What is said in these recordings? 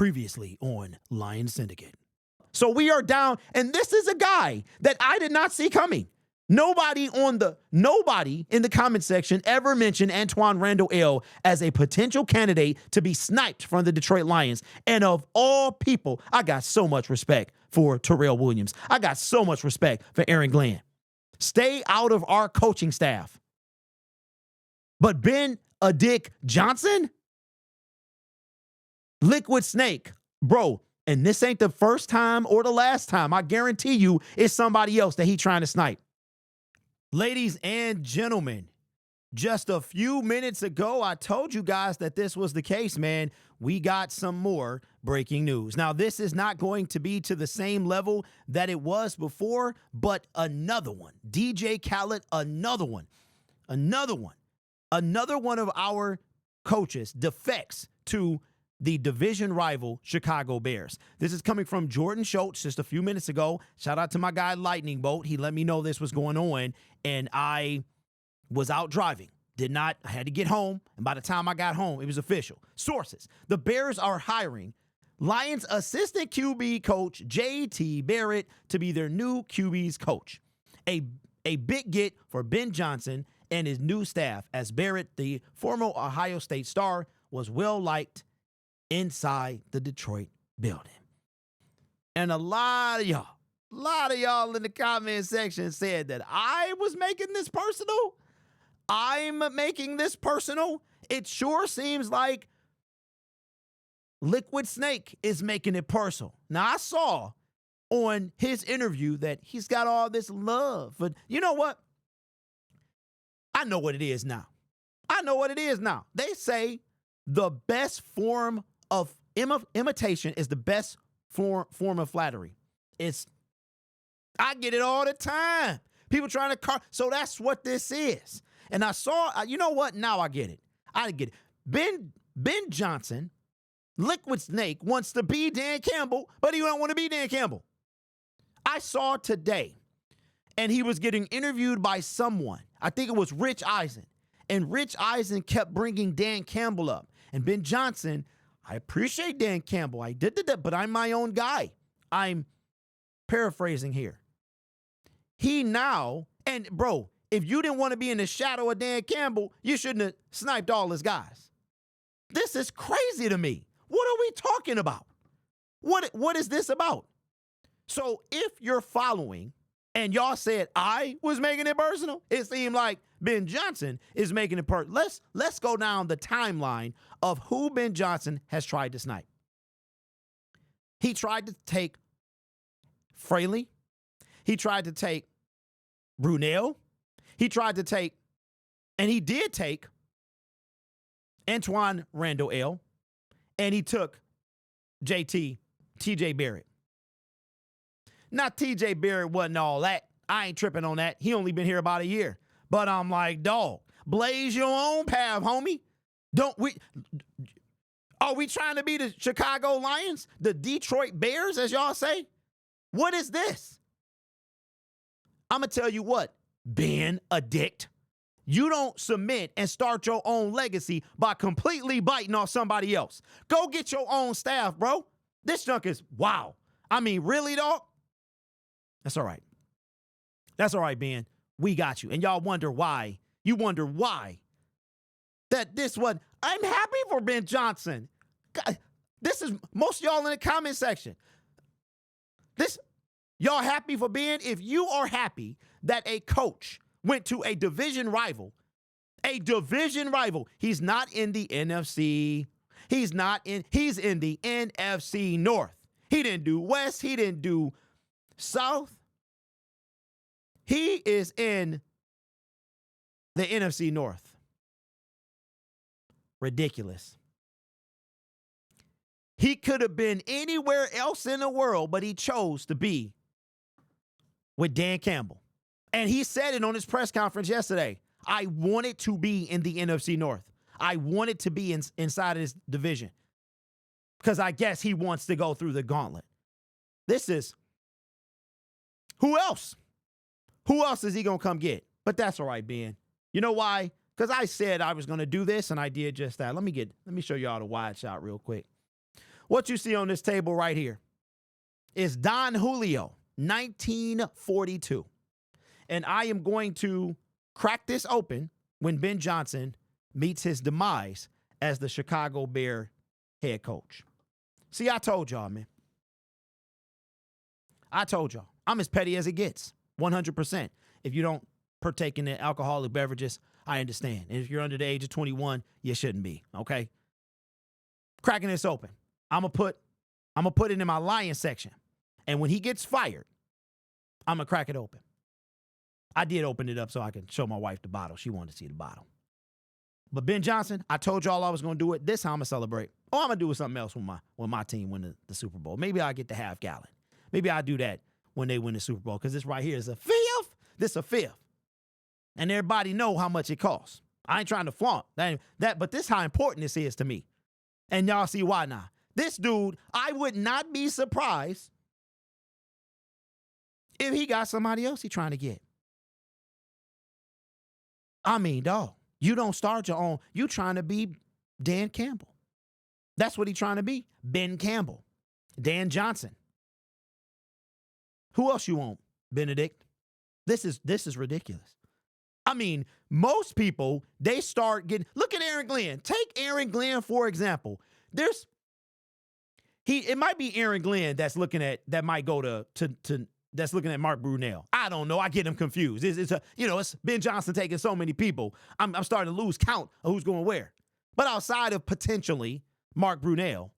Previously on Lions Syndicate. So we are down, and this is a guy that I did not see coming. Nobody in the comment section ever mentioned Antoine Randall L as a potential candidate to be sniped from the Detroit Lions. And of all people, I got so much respect for Terrell Williams. I got so much respect for Aaron Glenn. Stay out of our coaching staff. But Ben Dick Johnson? Liquid Snake, bro, and this ain't the first time or the last time. I guarantee you it's somebody else that he trying to snipe. Ladies and gentlemen, just a few minutes ago, I told you guys that this was the case, man. We got some more breaking news. Now, this is not going to be to the same level that it was before, but another one. DJ Khaled, another one. Another one of our coaches defects to the division rival Chicago Bears. This is coming from Jordan Schultz just a few minutes ago. Shout out to my guy Lightning Bolt. He let me know this was going on, and I was out driving. I had to get home, and by the time I got home, it was official. Sources: the Bears are hiring Lions assistant QB coach J.T. Barrett to be their new QB's coach. A big get for Ben Johnson and his new staff, as Barrett, the former Ohio State star, was well-liked inside the Detroit building. And a lot of y'all in the comment section said that I was making this personal. I'm making this personal. It sure seems like Liquid Snake is making it personal. Now, I saw on his interview that he's got all this love. But you know what? I know what it is now. They say the best form of imitation is the best form of flattery. I get it all the time. People trying to so that's what this is. And I saw, you know what? Now I get it. Ben Johnson, Liquid Snake, wants to be Dan Campbell, but he don't want to be Dan Campbell. I saw today, and he was getting interviewed by someone. I think it was Rich Eisen. And Rich Eisen kept bringing Dan Campbell up. And Ben Johnson, I appreciate Dan Campbell. I did that, but I'm my own guy. I'm paraphrasing here. And bro, if you didn't want to be in the shadow of Dan Campbell, you shouldn't have sniped all his guys. This is crazy to me. What are we talking about? What is this about? So if you're following and y'all said I was making it personal, it seemed like Ben Johnson is making it personal. Let's go down the timeline of who Ben Johnson has tried to snipe. He tried to take Fraley. He tried to take Brunel. He tried to take, and he did take Antoine Randall L. And he took TJ Barrett. Now, TJ Barrett wasn't all that. I ain't tripping on that. He only been here about a year. But I'm like, dog, blaze your own path, homie. Are we trying to be the Chicago Lions? The Detroit Bears, as y'all say? What is this? I'm going to tell you what, Ben Addict. You don't submit and start your own legacy by completely biting off somebody else. Go get your own staff, bro. This junk is wow. I mean, really, dog? That's all right. That's all right, Ben. We got you. And y'all wonder why. You wonder why. That this one, I'm happy for Ben Johnson. God, this is most of y'all in the comment section. Y'all happy for Ben? If you are happy that a coach went to a division rival, he's not in the NFC. He's in the NFC North. He didn't do West. He didn't do South. He is in the NFC North. Ridiculous. He could have been anywhere else in the world, but he chose to be with Dan Campbell. And he said it on his press conference yesterday. I wanted to be in the NFC North. I wanted to be inside of this division because I guess he wants to go through the gauntlet. Who else? Who else is he going to come get? But that's all right, Ben. You know why? Because I said I was going to do this, and I did just that. Let me show y'all the wide shot real quick. What you see on this table right here is Don Julio, 1942. And I am going to crack this open when Ben Johnson meets his demise as the Chicago Bear head coach. See, I told y'all, man. I told y'all. I'm as petty as it gets, 100%. If you don't partake in the alcoholic beverages, I understand. And if you're under the age of 21, you shouldn't be, okay? Cracking this open. I'm gonna put it in my Lions section. And when he gets fired, I'm gonna crack it open. I did open it up so I can show my wife the bottle. She wanted to see the bottle. But Ben Johnson, I told y'all I was gonna do it. This time I'm gonna celebrate. Oh, I'm gonna do something else when my team win the Super Bowl. Maybe I'll get the half gallon. Maybe I'll do that when they win the Super Bowl, because this right here is a fifth. This a fifth. And everybody know how much it costs. I ain't trying to flaunt that, but this how important this is to me. And y'all see why now. This dude, I would not be surprised if he got somebody else he trying to get. I mean, dog, you don't start your own. You trying to be Dan Campbell. That's what he trying to be. Ben Campbell. Dan Johnson. Who else you want, Benedict? This is ridiculous. I mean, most people, they start getting, look at Aaron Glenn. Take Aaron Glenn, for example. It might be Aaron Glenn that's looking at, that might go to that's looking at Mark Brunell. I don't know. I get him confused. It's Ben Johnson taking so many people. I'm starting to lose count of who's going where. But outside of potentially Mark Brunell,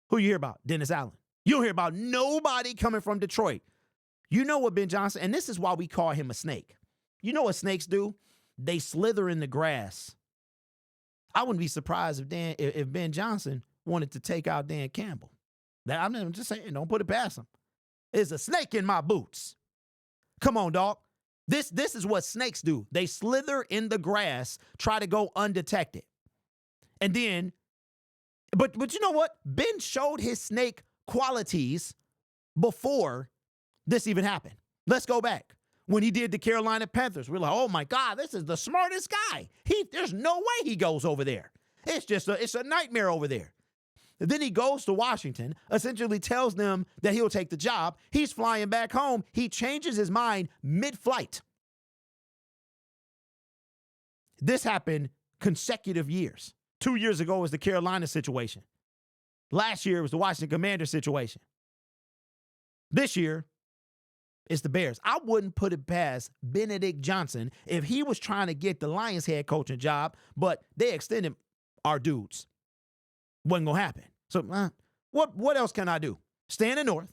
who you hear about? Dennis Allen. You don't hear about nobody coming from Detroit. You know what Ben Johnson, and this is why we call him a snake. You know what snakes do? They slither in the grass. I wouldn't be surprised if Ben Johnson wanted to take out Dan Campbell. I'm just saying, don't put it past him. There's a snake in my boots. Come on, dog. This is what snakes do. They slither in the grass, try to go undetected. And then, but you know what? Ben showed his snake qualities before this even happened. Let's go back. When he did the Carolina Panthers, we're like, oh my God, this is the smartest guy. There's no way he goes over there. It's a nightmare over there. And then he goes to Washington, essentially tells them that he'll take the job. He's flying back home. He changes his mind mid-flight. This happened consecutive years. 2 years ago was the Carolina situation. Last year was the Washington Commanders situation. This year, it's the Bears. I wouldn't put it past Benedict Johnson if he was trying to get the Lions head coaching job, but they extended our dudes. Wasn't going to happen. So what else can I do? Stay in the North.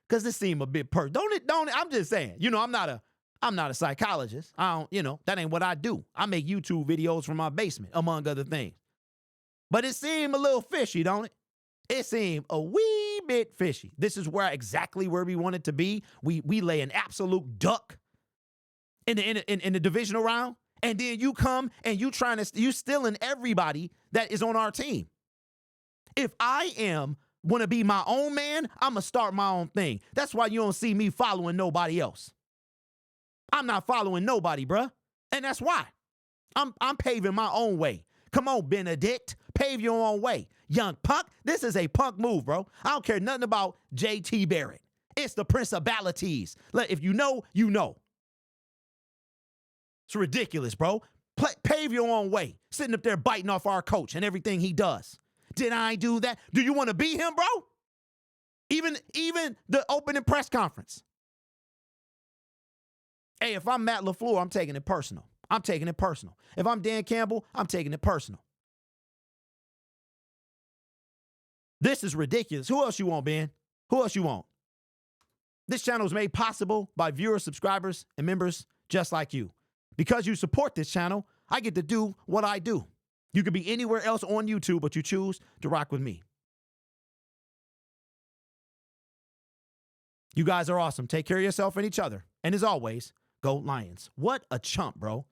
Because this seemed a bit don't it? I'm just saying, I'm not a psychologist. That ain't what I do. I make YouTube videos from my basement, among other things. But it seemed a little fishy, don't it? It seemed a wee bit fishy. This is exactly where we wanted to be. We lay an absolute duck in the divisional round, and then you come and you stealing everybody that is on our team. If I want to be my own man, I'm gonna start my own thing. That's why you don't see me following nobody else. I'm not following nobody, bruh, and that's why I'm paving my own way. Come on, Benedict, pave your own way. Young punk, this is a punk move, bro. I don't care nothing about J.T. Barrett. It's the principalities. If you know, you know. It's ridiculous, bro. Pave your own way. Sitting up there biting off our coach and everything he does. Did I do that? Do you want to be him, bro? Even the opening press conference. Hey, if I'm Matt LaFleur, I'm taking it personal. I'm taking it personal. If I'm Dan Campbell, I'm taking it personal. This is ridiculous. Who else you want, Ben? Who else you want? This channel is made possible by viewers, subscribers, and members just like you. Because you support this channel, I get to do what I do. You could be anywhere else on YouTube, but you choose to rock with me. You guys are awesome. Take care of yourself and each other. And as always, go Lions. What a chump, bro.